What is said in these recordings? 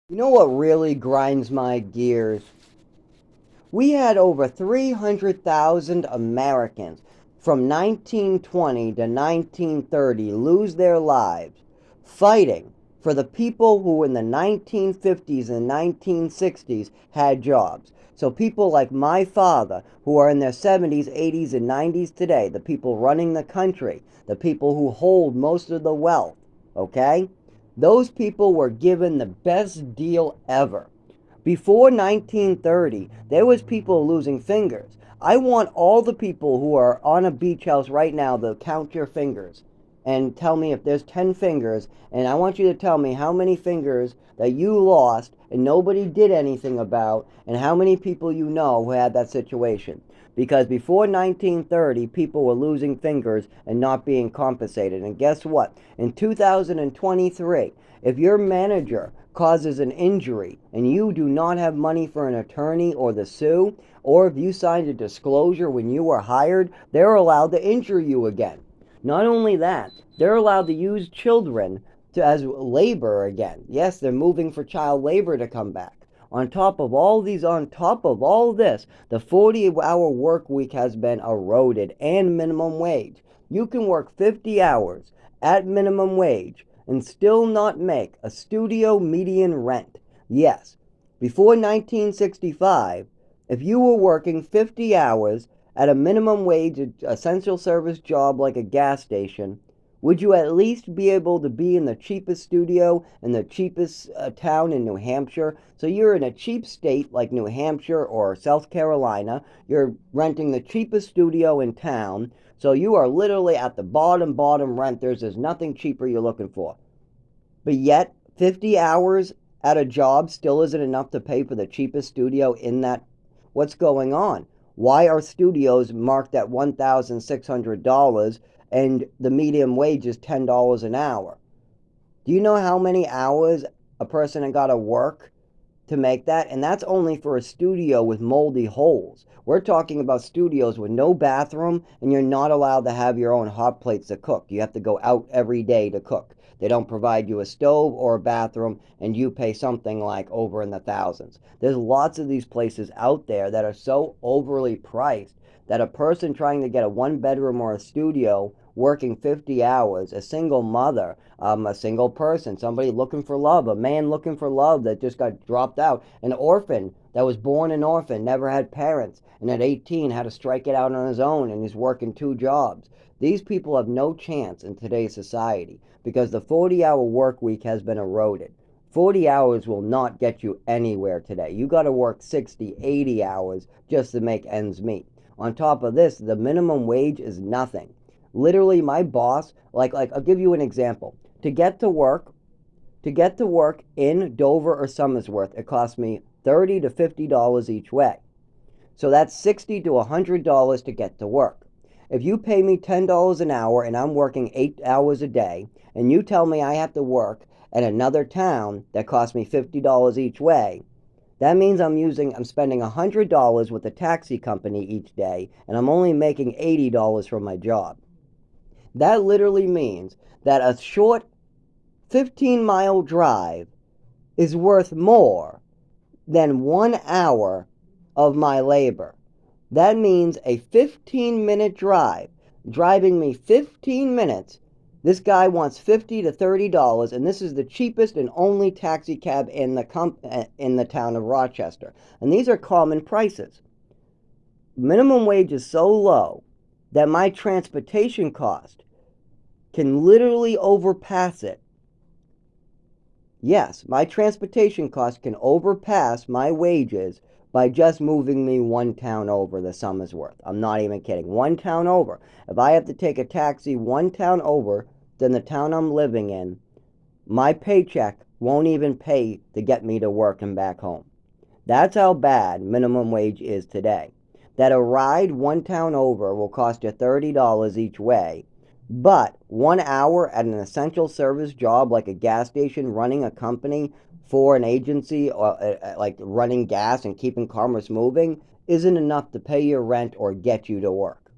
You know what really grinds my gears? We had over 300,000 Americans from 1920 to 1930 lose their lives fighting for the people who in the 1950s and 1960s had jobs. So people like my father who are in their 70s, 80s and 90s today, the people running the country, the people who hold most of the wealth, okay? Those people were given the best deal ever. Before 1930, there was people losing fingers. I want all the people who are on a beach house right now to count your fingers and tell me if there's 10 fingers, and I want you to tell me how many fingers that you lost and nobody did anything about, and how many people you know who had that situation. Because before 1930, people were losing fingers and not being compensated. And guess what? In 2023, if your manager causes an injury and you do not have money for an attorney or the sue, or if you signed a disclosure when you were hired, they're allowed to injure you again. Not only that, they're allowed to use children as labor again. Yes, they're moving for child labor to come back. On top of all this, the 40-hour work week has been eroded and minimum wage. You can work 50 hours at minimum wage and still not make a studio median rent. Yes, before 1965, if you were working 50 hours at a minimum wage essential service job like a gas station, would you at least be able to be in the cheapest studio in the cheapest town in New Hampshire? So you're in a cheap state like New Hampshire or South Carolina. You're renting the cheapest studio in town. So you are literally at the bottom rent. There's nothing cheaper you're looking for. But yet, 50 hours at a job still isn't enough to pay for the cheapest studio in that. What's going on? Why are studios marked at $1,600 and the medium wage is $10 an hour? Do you know how many hours a person got to work to make that? And that's only for a studio with moldy holes. We're talking about studios with no bathroom, and you're not allowed to have your own hot plates to cook. You have to go out every day to cook. They don't provide you a stove or a bathroom, and you pay something like over in the thousands. There's lots of these places out there that are so overly priced that a person trying to get a one bedroom or a studio working 50 hours, a single mother, a single person, somebody looking for love, a man looking for love that just got dropped out, an orphan that was born an orphan, never had parents, and at 18 had to strike it out on his own and he's working two jobs. These people have no chance in today's society because the 40-hour work week has been eroded. 40 hours will not get you anywhere today. You got to work 60, 80 hours just to make ends meet. On top of this, the minimum wage is nothing. Literally, my boss, like I'll give you an example. To get to work in Dover or Somersworth, it costs me $30 to $50 each way. So that's $60 to $100 to get to work. If you pay me $10 an hour and I'm working 8 hours a day, and you tell me I have to work at another town that costs me $50 each way, that means I'm spending $100 with a taxi company each day, and I'm only making $80 from my job. That literally means that a short 15-mile drive is worth more than 1 hour of my labor. That means a 15-minute drive, driving me 15 minutes. This guy wants $50 to $30, and this is the cheapest and only taxi cab in the town of Rochester. And these are common prices. Minimum wage is so low that my transportation cost can literally overpass it. Yes, my transportation cost can overpass my wages by just moving me one town over the Somersworth. I'm not even kidding. One town over. If I have to take a taxi one town over than the town I'm living in, my paycheck won't even pay to get me to work and back home. That's how bad minimum wage is today. That a ride one town over will cost you $30 each way, but 1 hour at an essential service job like a gas station running a company for an agency or like running gas and keeping commerce moving isn't enough to pay your rent or get you to work.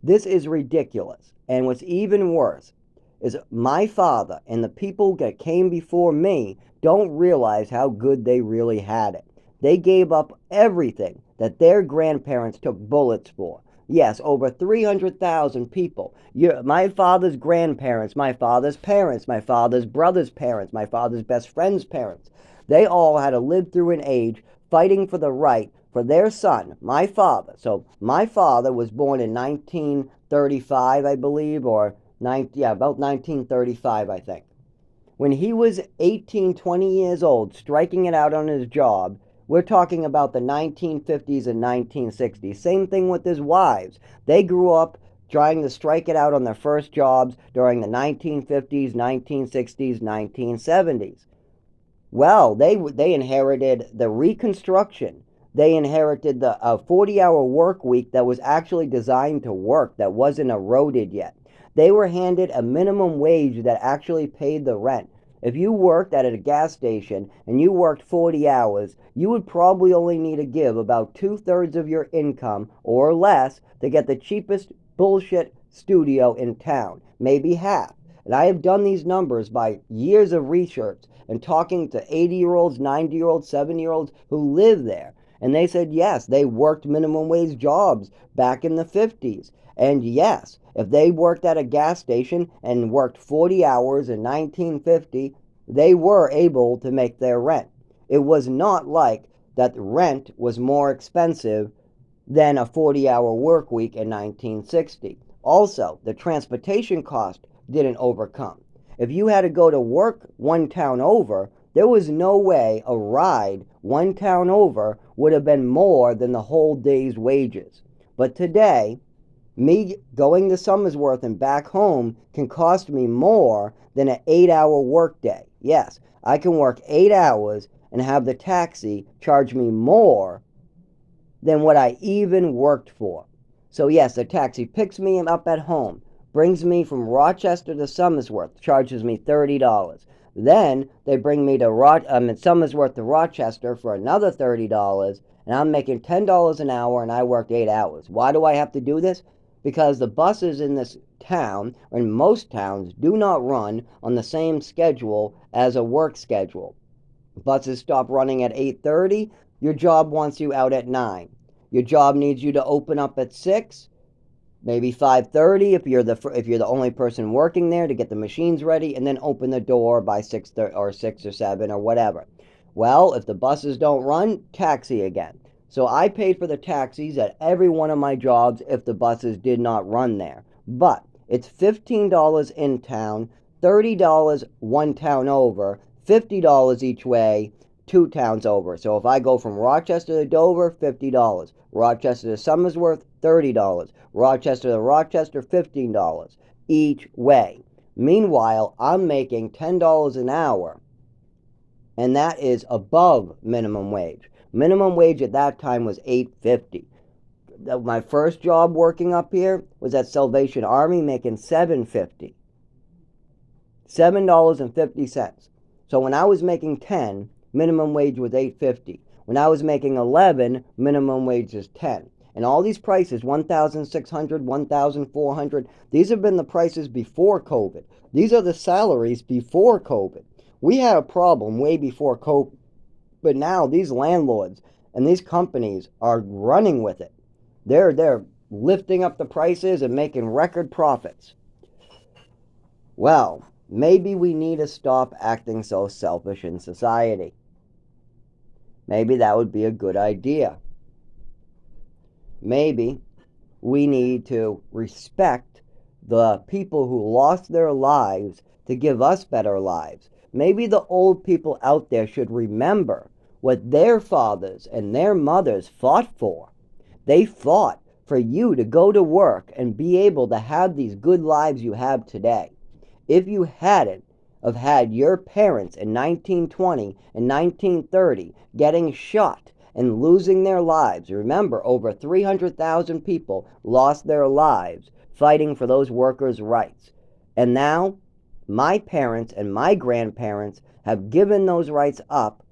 This is ridiculous. And what's even worse is my father and the people that came before me don't realize how good they really had it. They gave up everything that their grandparents took bullets for. Yes, over 300,000 people. My father's grandparents, my father's parents, my father's brother's parents, my father's best friend's parents. They all had to live through an age fighting for the right for their son, my father. So my father was born in 1935, I believe, or about 1935, I think. When he was 18, 20 years old, striking it out on his job, we're talking about the 1950s and 1960s. Same thing with his wives. They grew up trying to strike it out on their first jobs during the 1950s, 1960s, 1970s. Well, they inherited the Reconstruction. They inherited the 40-hour work week that was actually designed to work, that wasn't eroded yet. They were handed a minimum wage that actually paid the rent. If you worked at a gas station and you worked 40 hours, you would probably only need to give about 2/3 of your income or less to get the cheapest bullshit studio in town, maybe half. And I have done these numbers by years of research and talking to 80-year-olds, 90-year-olds, 70-year-olds who live there. And they said, yes, they worked minimum wage jobs back in the 50s. And yes, if they worked at a gas station and worked 40 hours in 1950, they were able to make their rent. It was not like that rent was more expensive than a 40-hour work week in 1960. Also, the transportation cost didn't overcome. If you had to go to work one town over, there was no way a ride one town over would have been more than the whole day's wages. But today, me going to Somersworth and back home can cost me more than an 8-hour workday. Yes, I can work 8 hours and have the taxi charge me more than what I even worked for. So yes, the taxi picks me up at home, brings me from Rochester to Somersworth, charges me $30. Then they bring me to Somersworth to Rochester for another $30, and I'm making $10 an hour, and I worked 8 hours. Why do I have to do this? Because the buses in this town, or in most towns, do not run on the same schedule as a work schedule. Buses stop running at 8:30. Your job wants you out at 9. Your job needs you to open up at 6, maybe 5:30 if you're the only person working there, to get the machines ready, and then open the door by 6:30 or 6 or 7 or whatever. Well, if the buses don't run, taxi again. So I paid for the taxis at every one of my jobs if the buses did not run there. But it's $15 in town, $30 one town over, $50 each way, 2 towns over. So if I go from Rochester to Dover, $50. Rochester to Somersworth, $30. Rochester to Rochester, $15 each way. Meanwhile, I'm making $10 an hour, and that is above minimum wage. Minimum wage at that time was $8.50. My first job working up here was at Salvation Army, making $7.50. $7.50. So when I was making 10, minimum wage was $8.50. When I was making 11, minimum wage is 10. And all these prices, 1,600, 1,400, these have been the prices before COVID. These are the salaries before COVID. We had a problem way before COVID, but now these landlords and these companies are running with it. They're lifting up the prices and making record profits. Well, maybe we need to stop acting so selfish in society. Maybe that would be a good idea. Maybe we need to respect the people who lost their lives to give us better lives. Maybe the old people out there should remember what their fathers and their mothers fought for. They fought for you to go to work and be able to have these good lives you have today. If you hadn't have had your parents in 1920 and 1930 getting shot and losing their lives, remember, over 300,000 people lost their lives fighting for those workers' rights. And now, my parents and my grandparents have given those rights up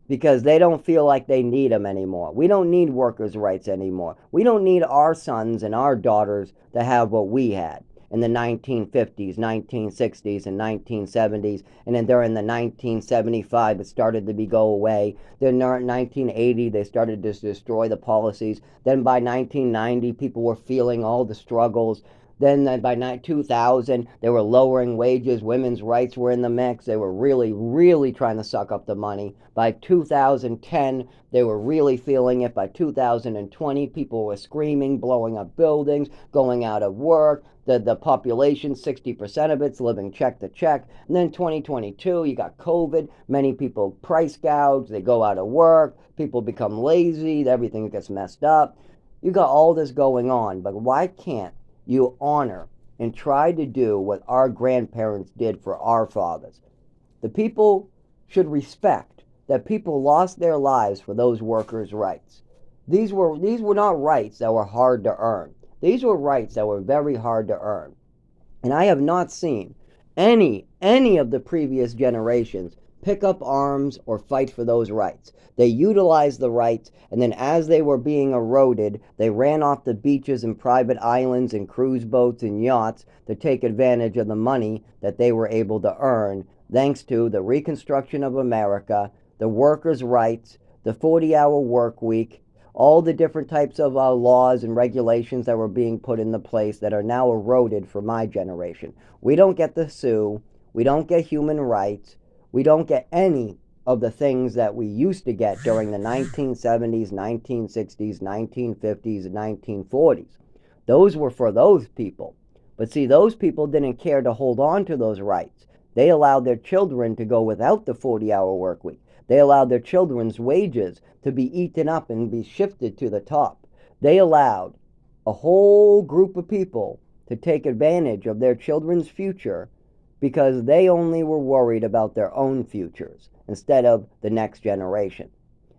because they don't feel like they need them anymore. We don't need workers' rights anymore. We don't need our sons and our daughters to have what we had. in the 1950s, 1960s, and 1970s. And then during the 1975, it started to go away. Then in 1980, they started to destroy the policies. Then by 1990, people were feeling all the struggles. Then by 2000, they were lowering wages. Women's rights were in the mix. They were really, really trying to suck up the money. By 2010, they were really feeling it. By 2020, people were screaming, blowing up buildings, going out of work. The population, 60% of it's living check to check. And then 2022, you got COVID. Many people price gouge. They go out of work. People become lazy. Everything gets messed up. You got all this going on. But why can't you honor and try to do what our grandparents did for our fathers? The people should respect that people lost their lives for those workers' rights. These were not rights that were hard to earn. These were rights that were very hard to earn. And I have not seen any of the previous generations pick up arms or fight for those rights. They utilized the rights, and then as they were being eroded, they ran off the beaches and private islands and cruise boats and yachts to take advantage of the money that they were able to earn thanks to the Reconstruction of America, the workers' rights, the 40-hour work week, all the different types of laws and regulations that were being put into place that are now eroded for my generation. We don't get to sue. We don't get human rights. We don't get any of the things that we used to get during the 1970s, 1960s, 1950s, and 1940s. Those were for those people. But see, those people didn't care to hold on to those rights. They allowed their children to go without the 40-hour work week. They allowed their children's wages to be eaten up and be shifted to the top. They allowed a whole group of people to take advantage of their children's future because they only were worried about their own futures instead of the next generation.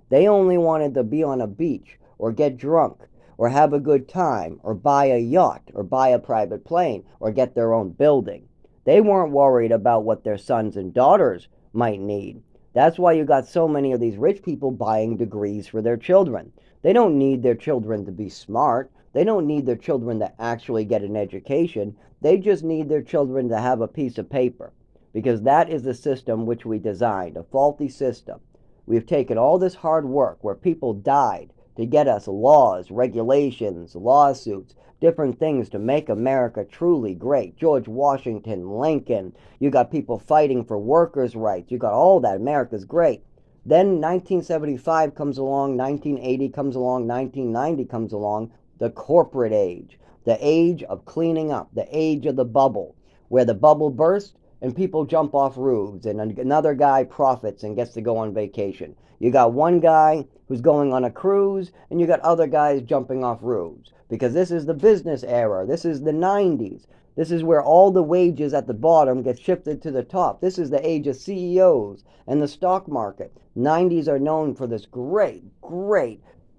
They only wanted to be on a beach or get drunk or have a good time or buy a yacht or buy a private plane or get their own building. They weren't worried about what their sons and daughters might need. That's why you got so many of these rich people buying degrees for their children. They don't need their children to be smart. They don't need their children to actually get an education. They just need their children to have a piece of paper, because that is the system which we designed, a faulty system. We've taken all this hard work where people died to get us laws, regulations, lawsuits, different things to make America truly great. George Washington, Lincoln, you got people fighting for workers' rights. You got all that. America's great. Then 1975 comes along, 1980 comes along, 1990 comes along, the corporate age, the age of cleaning up, the age of the bubble, where the bubble bursts and people jump off roofs and another guy profits and gets to go on vacation. You got one guy who's going on a cruise and you got other guys jumping off roofs, because this is the business era. This is the 90s. This is where all the wages at the bottom get shifted to the top. This is the age of CEOs and the stock market. 90s are known for this great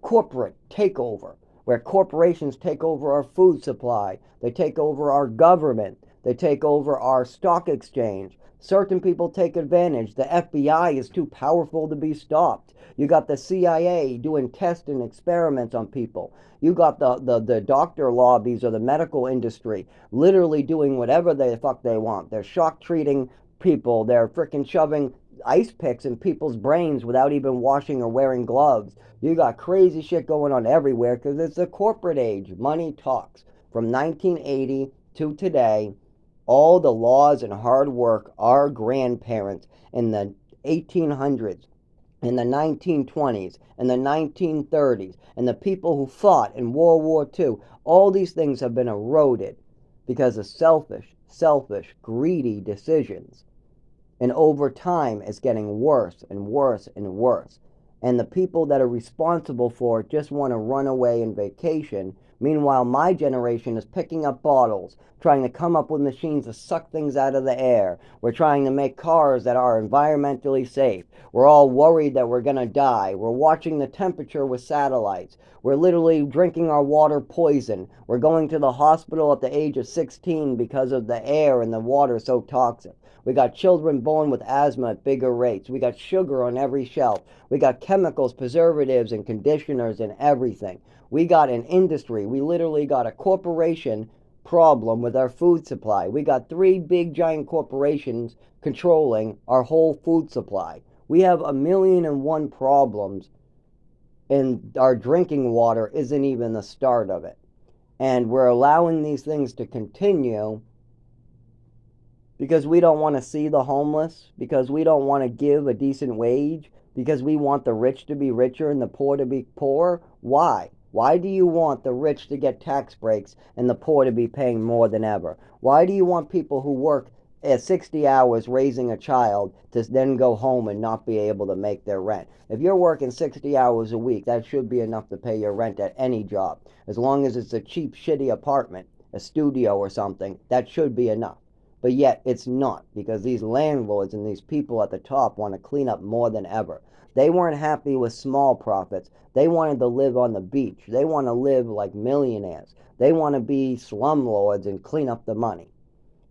corporate takeover, where corporations take over our food supply. They take over our government. They take over our stock exchange. Certain people take advantage. The FBI is too powerful to be stopped. You got the CIA doing tests and experiments on people. You got the doctor lobbies or the medical industry literally doing whatever the fuck they want. They're shock treating people. They're freaking shoving ice picks in people's brains without even washing or wearing gloves. You got crazy shit going on everywhere because it's the corporate age. Money talks. From 1980 to today, all the laws and hard work our grandparents in the 1800s, in the 1920s, and the 1930s, and the people who fought in World War II, all these things have been eroded because of selfish, greedy decisions. And over time, it's getting worse and worse and worse. And the people that are responsible for it just want to run away and vacation. Meanwhile, my generation is picking up bottles, trying to come up with machines to suck things out of the air. We're trying to make cars that are environmentally safe. We're all worried that we're going to die. We're watching the temperature with satellites. We're literally drinking our water poison. We're going to the hospital at the age of 16 because of the air and the water so toxic. We got children born with asthma at bigger rates. We got sugar on every shelf. We got chemicals, preservatives, and conditioners and everything. We got an industry. We literally got a corporation problem with our food supply. We got three big giant corporations controlling our whole food supply. We have 1,000,001 problems, and our drinking water isn't even the start of it. And we're allowing these things to continue because we don't want to see the homeless, because we don't want to give a decent wage, because we want the rich to be richer and the poor to be poor. Why? Why do you want the rich to get tax breaks and the poor to be paying more than ever? Why do you want people who work 60 hours raising a child to then go home and not be able to make their rent? If you're working 60 hours a week, that should be enough to pay your rent at any job. As long as it's a cheap, shitty apartment, a studio or something, that should be enough. But yet it's not, because these landlords and these people at the top want to clean up more than ever. They weren't happy with small profits. They wanted to live on the beach. They want to live like millionaires. They want to be slumlords and clean up the money.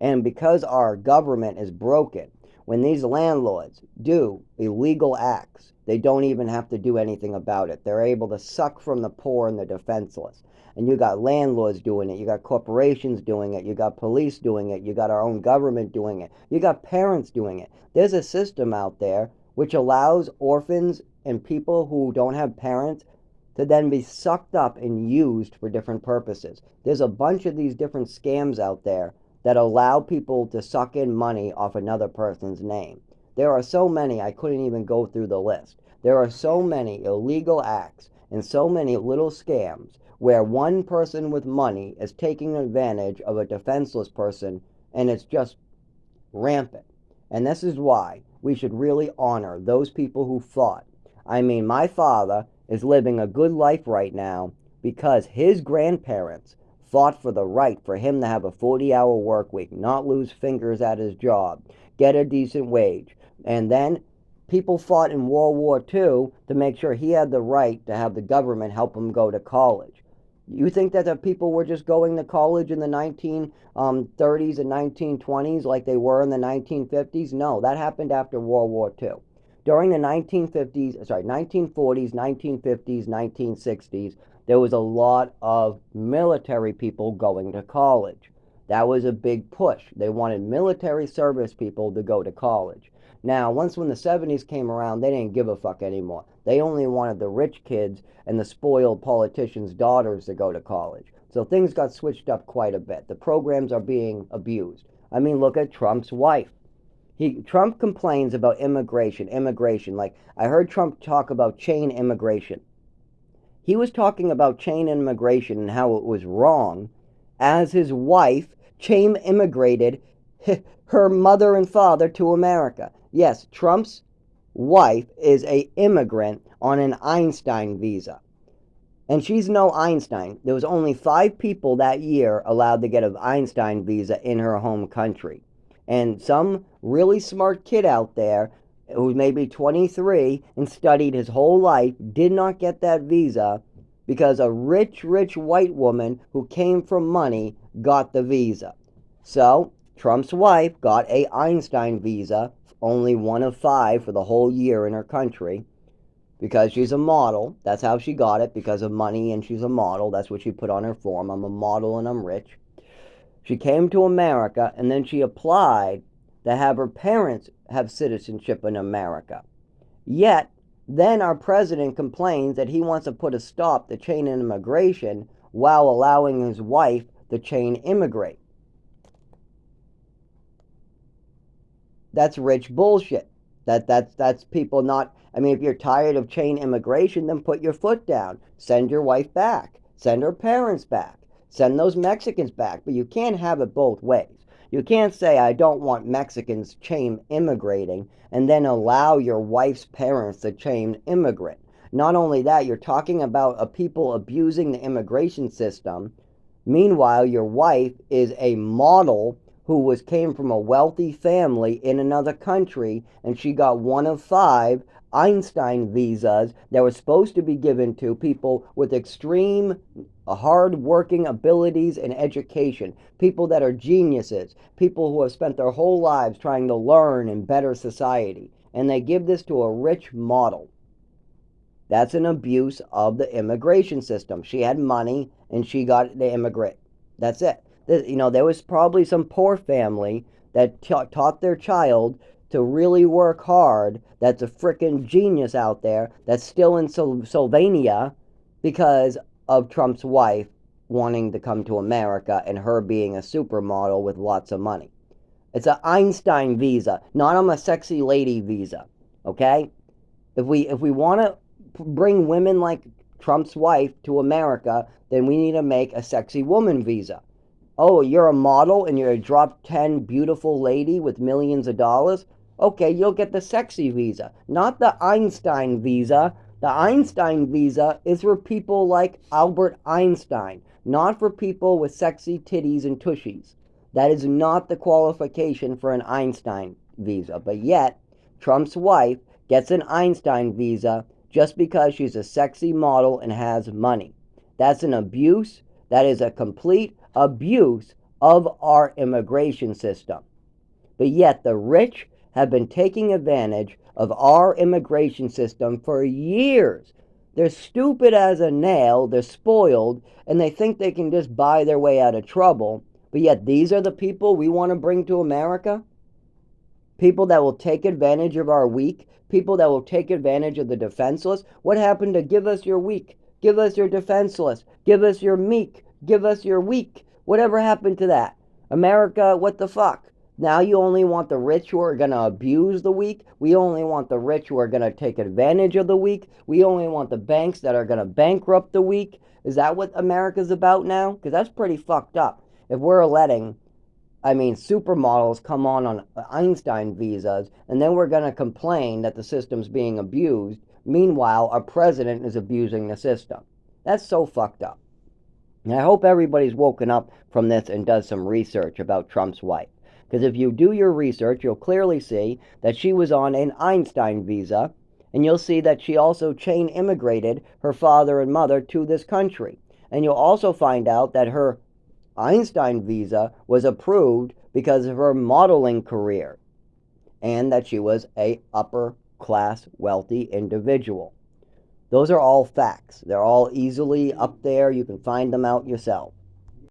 And because our government is broken, when these landlords do illegal acts, they don't even have to do anything about it. They're able to suck from the poor and the defenseless. And you got landlords doing it, you got corporations doing it, you got police doing it, you got our own government doing it, you got parents doing it. There's a system out there which allows orphans and people who don't have parents to then be sucked up and used for different purposes. There's a bunch of these different scams out there that allow people to suck in money off another person's name. There are so many, I couldn't even go through the list. There are so many illegal acts and so many little scams where one person with money is taking advantage of a defenseless person, and it's just rampant. And this is why we should really honor those people who fought. I mean, my father is living a good life right now because his grandparents fought for the right for him to have a 40-hour work week, not lose fingers at his job, get a decent wage. And then people fought in World War II to make sure he had the right to have the government help him go to college. You think that the people were just going to college in the 1930s and 1920s like they were in the 1950s? No, that happened after World War II. During the 1940s, 1950s, 1960s, there was a lot of military people going to college. That was a big push. They wanted military service people to go to college. Now, when the 70s came around, they didn't give a fuck anymore. They only wanted the rich kids and the spoiled politicians' daughters to go to college. So things got switched up quite a bit. The programs are being abused. I mean, look at Trump's wife. Trump complains about immigration. Like, I heard Trump talk about chain immigration. He was talking about chain immigration and how it was wrong, as his wife chain immigrated her mother and father to America. Yes, Trump's wife is an immigrant on an Einstein visa. And she's no Einstein. There was only 5 people that year allowed to get an Einstein visa in her home country. And some really smart kid out there who's maybe 23 and studied his whole life did not get that visa because a rich white woman who came from money got the visa. So Trump's wife got a Einstein visa, only one of 5 for the whole year in her country, because she's a model. That's how she got it, because of money, and she's a model. That's what she put on her form. I'm a model and I'm rich. She came to America, and then she applied to have her parents have citizenship in America. Yet, then our president complains that he wants to put a stop to chain immigration while allowing his wife to chain immigrate. That's rich bullshit. That's people not. I mean, if you're tired of chain immigration, then put your foot down. Send your wife back. Send her parents back. Send those Mexicans back. But you can't have it both ways. You can't say, I don't want Mexicans chain immigrating, and then allow your wife's parents to chain immigrant. Not only that, you're talking about a people abusing the immigration system. Meanwhile, your wife is a model who came from a wealthy family in another country, and she got one of 5 Einstein visas that were supposed to be given to people with extreme hard-working abilities and education, people that are geniuses, people who have spent their whole lives trying to learn and better society, and they give this to a rich model. That's an abuse of the immigration system. She had money, and she got the immigrant. That's it. There was probably some poor family that taught their child to really work hard, that's a freaking genius out there, that's still in Sylvania because of Trump's wife wanting to come to America and her being a supermodel with lots of money. It's an Einstein visa, not I'm a sexy lady visa. Okay? If we want to bring women like Trump's wife to America, then we need to make a sexy woman visa. Oh, you're a model and you're a drop 10 beautiful lady with millions of dollars? Okay, you'll get the sexy visa, not the Einstein visa. The Einstein visa is for people like Albert Einstein, not for people with sexy titties and tushies. That is not the qualification for an Einstein visa. But yet, Trump's wife gets an Einstein visa just because she's a sexy model and has money. That's an abuse. That is a complete abuse of our immigration system. But yet, the rich have been taking advantage of our immigration system for years. They're stupid as a nail, they're spoiled, and they think they can just buy their way out of trouble. But yet, these are the people we want to bring to America? People that will take advantage of our weak, people that will take advantage of the defenseless. What happened to give us your weak, give us your defenseless, give us your meek, give us your weak? Whatever happened to that? America, what the fuck? Now you only want the rich who are going to abuse the weak. We only want the rich who are going to take advantage of the weak. We only want the banks that are going to bankrupt the weak. Is that what America's about now? Because that's pretty fucked up. If we're letting, supermodels come on Einstein visas, and then we're going to complain that the system's being abused. Meanwhile, our president is abusing the system. That's so fucked up. And I hope everybody's woken up from this and does some research about Trump's wife. Because if you do your research, you'll clearly see that she was on an Einstein visa, and you'll see that she also chain immigrated her father and mother to this country. And you'll also find out that her Einstein visa was approved because of her modeling career, and that she was a upper class wealthy individual. Those are all facts. They're all easily up there. You can find them out yourself.